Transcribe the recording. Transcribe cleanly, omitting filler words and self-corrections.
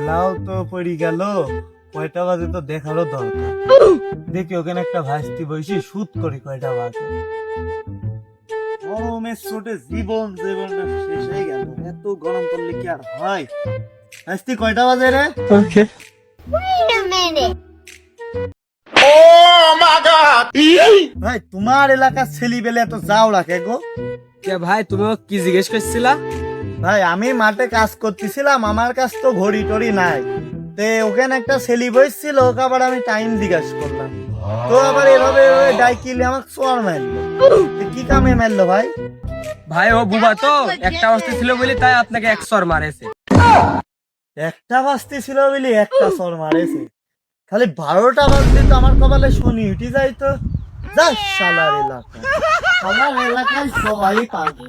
বেলাও তো পড়ি গেল, কয়টা বাজে তো দেখারও দরকার। দেখি ওখানে একটা ভাস্তি বসি শুট করি কয়টা বাজে। গরমের চোটে জীবনটা শেষ হয়ে গেল। এত গরম পড়লে কি আর হয়? ভাস্তি কয়টা বাজে রে? Wait a minute. ভাই তোমার এলাকার ছেলি বেলে এত যাও রাখে গো। ভাই তুমি কি জিজ্ঞেস করছিলা? ভাই আমি মাঠে কাজ করতেছিলাম, আমার কাছ তো ঘড়ি টড়ি নাই। তে ওখানে একটা ছেলি বসছিল, ওকে আবার আমি টাইম জিজ্ঞাসা করলাম, তো আবার এভাবে ডাইকিলে আমাকে চোর মারলো। কি কামে মারলো ভাই? ভাই ও বুবা তো একটা অবস্থা ছিল বলে তাই আপনাকে 100 মারেছে। একটা বাজতে ছিল বলি একটা চোর মারেছে? খালি 12টা বাজলে তো আমার কপালে শনি উঠে যাই তো। যা শালার এলাকা, আমার এলাকায় সবাই পাবে।